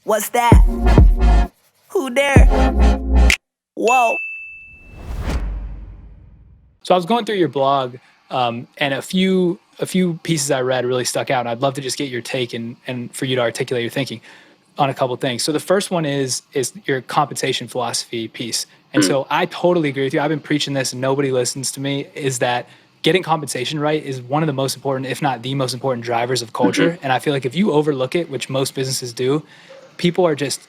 What's that? Who there? Whoa. So I was going through your blog, and a few pieces I read really stuck out. And I'd love to just get your take and for you to articulate your thinking on a couple of things. So the first one is your compensation philosophy piece. And so I totally agree with you. I've been preaching this and nobody listens to me, is that getting compensation right is one of the most important, if not the most important drivers of culture. And I feel like if you overlook it, which most businesses do, people are just,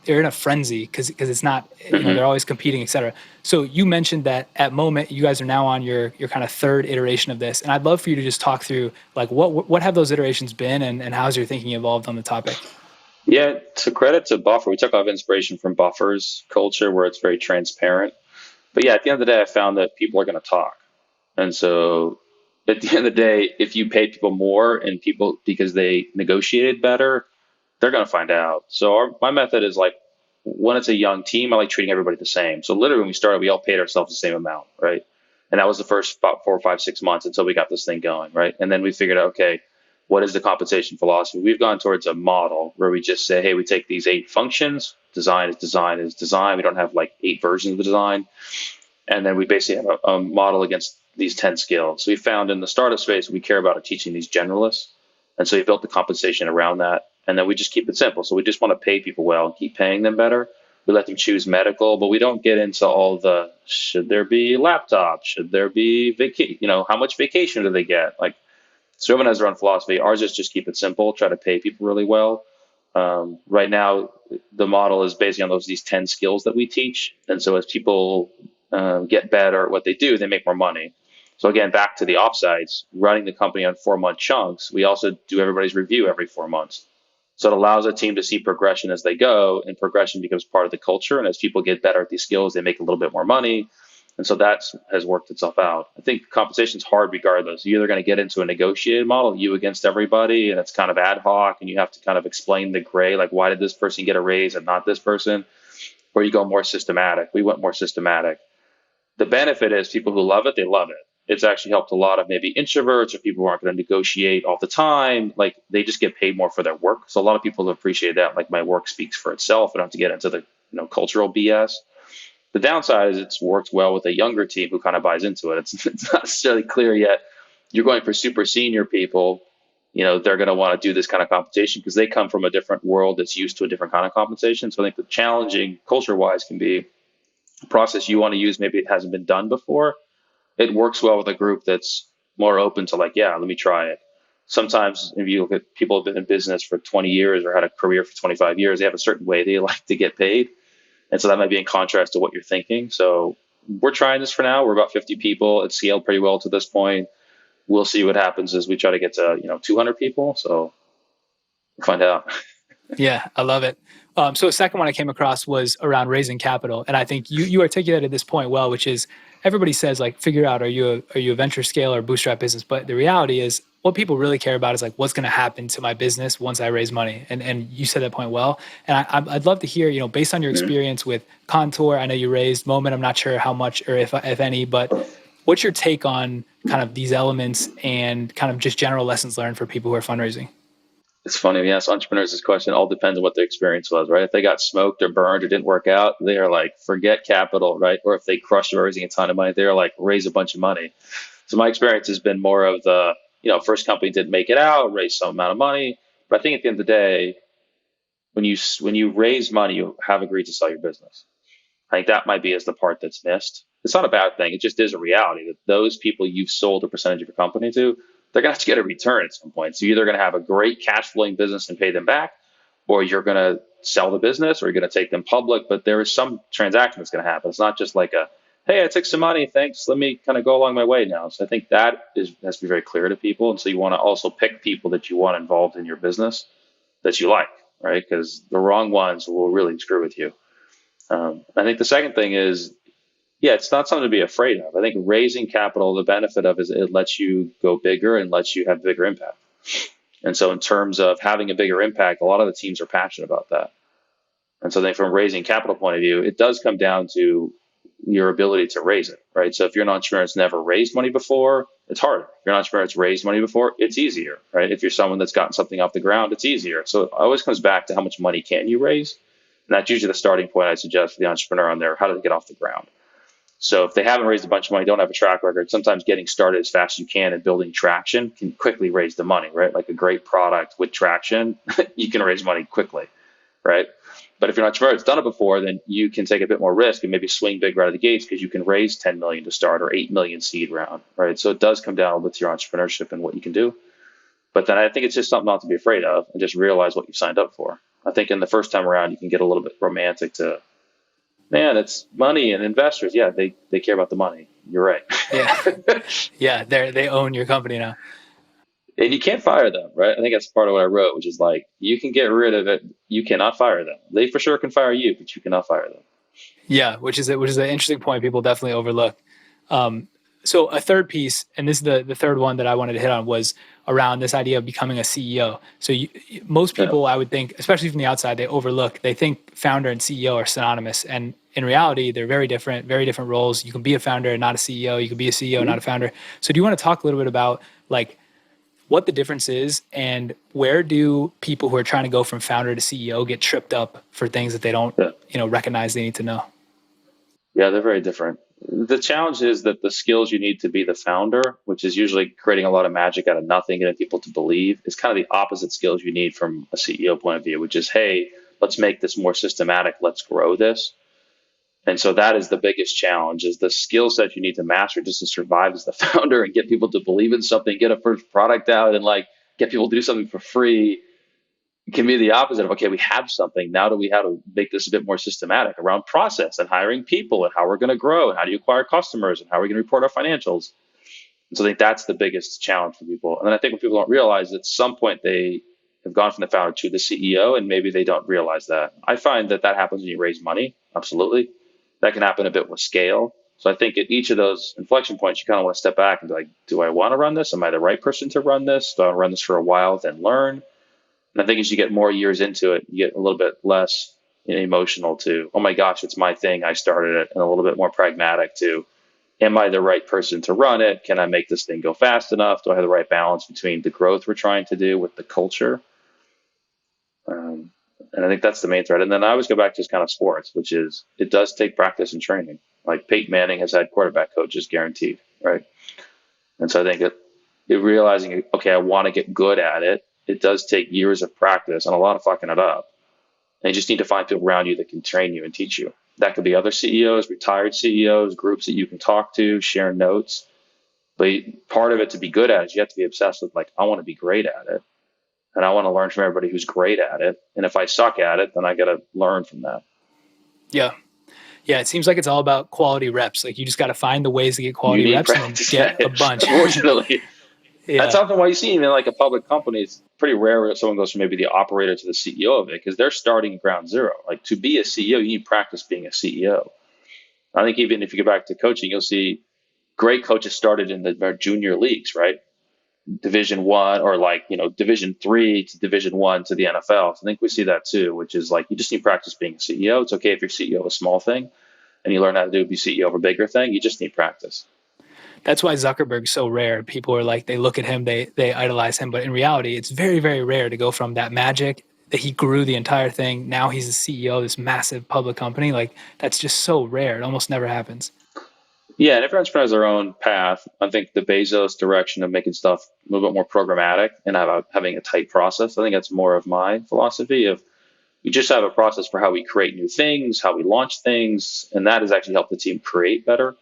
they're in a frenzy because it's not, they're always competing, et cetera. So you mentioned that at Moment, you guys are now on your kind of third iteration of this. And I'd love for you to just talk through like what have those iterations been and how's your thinking evolved on the topic? Yeah, to credit to Buffer, we took a lot of inspiration from Buffer's culture where it's very transparent. But yeah, at the end of the day, I found that people are going to talk. And so at the end of the day, if you pay people more and people, because they negotiated better, they're going to find out. So my method is like, when it's a young team, I like treating everybody the same. So literally when we started, we all paid ourselves the same amount, right? And that was the first about 4 or 5, 6 months until we got this thing going, right? And then we figured out, okay, what is the compensation philosophy? We've gone towards a model where we just say, hey, we take these 8 functions, design is design is design. We don't have like 8 versions of the design. And then we basically have a model against these 10 skills. So we found in the startup space, we care about teaching these generalists. And so we built the compensation around that. And then we just keep it simple. So we just want to pay people well and keep paying them better. We let them choose medical, but we don't get into all the, should there be laptops? Should there be how much vacation do they get? Like, so everyone has their own philosophy. Ours is just keep it simple, try to pay people really well. Right now, the model is based on these 10 skills that we teach. And so as people get better at what they do, they make more money. So again, back to the offsites, running the company on 4-month chunks, we also do everybody's review every 4 months. So it allows a team to see progression as they go, and progression becomes part of the culture. And as people get better at these skills, they make a little bit more money. And so that has worked itself out. I think compensation is hard regardless. You're either going to get into a negotiated model, you against everybody, and it's kind of ad hoc, and you have to kind of explain the gray, like why did this person get a raise and not this person? Or you go more systematic. We went more systematic. The benefit is people who love it, they love it. It's actually helped a lot of maybe introverts or people who aren't going to negotiate all the time. Like they just get paid more for their work. So a lot of people appreciate that. Like my work speaks for itself. I don't have to get into the cultural BS. The downside is it's worked well with a younger team who kind of buys into it. It's not necessarily clear yet. You're going for super senior people. They're going to want to do this kind of compensation because they come from a different world that's used to a different kind of compensation. So I think the challenging culture-wise can be a process you want to use. Maybe it hasn't been done before. It works well with a group that's more open to like, yeah, let me try it. Sometimes if you look at people who've been in business for 20 years or had a career for 25 years, they have a certain way they like to get paid. And so that might be in contrast to what you're thinking. So we're trying this for now. We're about 50 people. It's scaled pretty well to this point. We'll see what happens as we try to get to 200 people. So we'll find out. Yeah, I love it. So a second one I came across was around raising capital. And I think you articulated this point well, which is everybody says like, figure out, are you a venture scale or bootstrap business? But the reality is what people really care about is like, what's going to happen to my business once I raise money? And you said that point well. And I'd love to hear, based on your experience with Contour, I know you raised Moment. I'm not sure how much or if any, but what's your take on kind of these elements and kind of just general lessons learned for people who are fundraising? It's funny, yes, entrepreneurs, this question all depends on what their experience was, right? If they got smoked or burned or didn't work out, they are like, forget capital, right? Or if they crushed raising a ton of money, they're like, raise a bunch of money. So my experience has been more of the, first company didn't make it out, raised some amount of money. But I think at the end of the day, when you raise money, you have agreed to sell your business. I think that might be as the part that's missed. It's not a bad thing. It just is a reality that those people you've sold a percentage of your company to, they're going to have to get a return at some point. So you're either going to have a great cash flowing business and pay them back, or you're going to sell the business, or you're going to take them public. But there is some transaction that's going to happen. It's not just like hey, I took some money, thanks, let me kind of go along my way now. So I think that has to be very clear to people. And so you want to also pick people that you want involved in your business that you like, right? Because the wrong ones will really screw with you. I think the second thing is, yeah, it's not something to be afraid of. I think raising capital, the benefit of is it lets you go bigger and lets you have bigger impact. And so in terms of having a bigger impact, a lot of the teams are passionate about that. And so then from a raising capital point of view, it does come down to your ability to raise it, right? So if you're an entrepreneur that's never raised money before, It's harder. If you're an entrepreneur that's raised money before, it's easier, right? If you're someone that's gotten something off the ground, it's easier. So it always comes back to how much money can you raise? And that's usually the starting point I suggest for the entrepreneur on there. How do they get off the ground? So if they haven't raised a bunch of money, don't have a track record, sometimes getting started as fast as you can and building traction can quickly raise the money, right? Like a great product with traction, you can raise money quickly, right? But if you're an entrepreneur that's done it before, then you can take a bit more risk and maybe swing big right out of the gates because you can raise 10 million to start or 8 million seed round, right? So it does come down with your entrepreneurship and what you can do. But then I think it's just something not to be afraid of and just realize what you signed up for. I think in the first time around, you can get a little bit romantic to, man, it's money and investors. Yeah, they care about the money. You're right. Yeah. Yeah. They own your company now. And you can't fire them, right? I think that's part of what I wrote, which is like, you can get rid of it. You cannot fire them. They for sure can fire you, but you cannot fire them. Yeah. Which is an interesting point people definitely overlook. So a third piece, and this is the third one that I wanted to hit on, was around this idea of becoming a CEO. So most people, I would think, especially from the outside, they think founder and CEO are synonymous. And in reality, they're very different roles. You can be a founder and not a CEO. You can be a CEO, not a founder. So do you want to talk a little bit about like what the difference is and where do people who are trying to go from founder to CEO get tripped up for things that they don't, recognize they need to know? Yeah, they're very different. The challenge is that the skills you need to be the founder, which is usually creating a lot of magic out of nothing, getting people to believe, is kind of the opposite skills you need from a CEO point of view, which is, hey, let's make this more systematic. Let's grow this. And so that is the biggest challenge, is the skill set you need to master just to survive as the founder and get people to believe in something, get a first product out and like get people to do something for free. It can be the opposite of, okay, we have something. Now do we have to make this a bit more systematic around process and hiring people and how we're going to grow and how do you acquire customers and how are we going to report our financials? And so I think that's the biggest challenge for people. And then I think what people don't realize, at some point they have gone from the founder to the CEO and maybe they don't realize that. I find that happens when you raise money. Absolutely. That can happen a bit with scale. So I think at each of those inflection points, you kind of want to step back and be like, do I want to run this? Am I the right person to run this? Do I want to run this for a while, then learn? And I think as you get more years into it, you get a little bit less emotional to, oh my gosh, it's my thing, I started it, and a little bit more pragmatic to, am I the right person to run it? Can I make this thing go fast enough? Do I have the right balance between the growth we're trying to do with the culture? And I think that's the main thread. And then I always go back to just kind of sports, which is it does take practice and training. Like Peyton Manning has had quarterback coaches guaranteed, right? And so I think it realizing, okay, I want to get good at it. It does take years of practice and a lot of fucking it up. And you just need to find people around you that can train you and teach you. That could be other CEOs, retired CEOs, groups that you can talk to, share notes. But part of it to be good at it is you have to be obsessed with like, I want to be great at it. And I want to learn from everybody who's great at it. And if I suck at it, then I got to learn from that. Yeah. Yeah. It seems like it's all about quality reps. Like you just got to find the ways to get quality reps and get a bunch. Unfortunately. Yeah. That's often why you see even like a public company, it's pretty rare where someone goes from maybe the operator to the CEO of it because they're starting at ground zero. Like to be a CEO, you need practice being a CEO. I think even if you go back to coaching, you'll see great coaches started in the junior leagues, right? Division 1 or like, Division 3 to Division 1 to the NFL. So I think we see that too, which is like, you just need practice being a CEO. It's okay if you're CEO of a small thing and you learn how to be CEO of a bigger thing. You just need practice. That's why Zuckerberg's so rare. People are like, they look at him, they idolize him. But in reality, it's very, very rare to go from that magic that he grew the entire thing. Now he's the CEO of this massive public company. Like that's just so rare. It almost never happens. Yeah, and every entrepreneur has their own path. I think the Bezos direction of making stuff a little bit more programmatic and having a tight process, I think that's more of my philosophy of we just have a process for how we create new things, how we launch things, and that has actually helped the team create better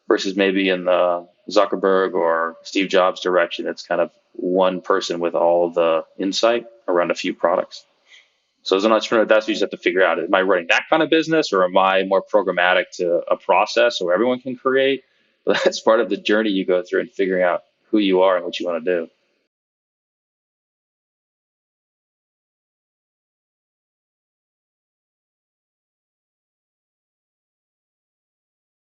versus maybe in the Zuckerberg or Steve Jobs direction, it's kind of one person with all the insight around a few products. So as an entrepreneur, that's what you just have to figure out. Am I running that kind of business or am I more programmatic to a process where everyone can create? But that's part of the journey you go through and figuring out who you are and what you want to do.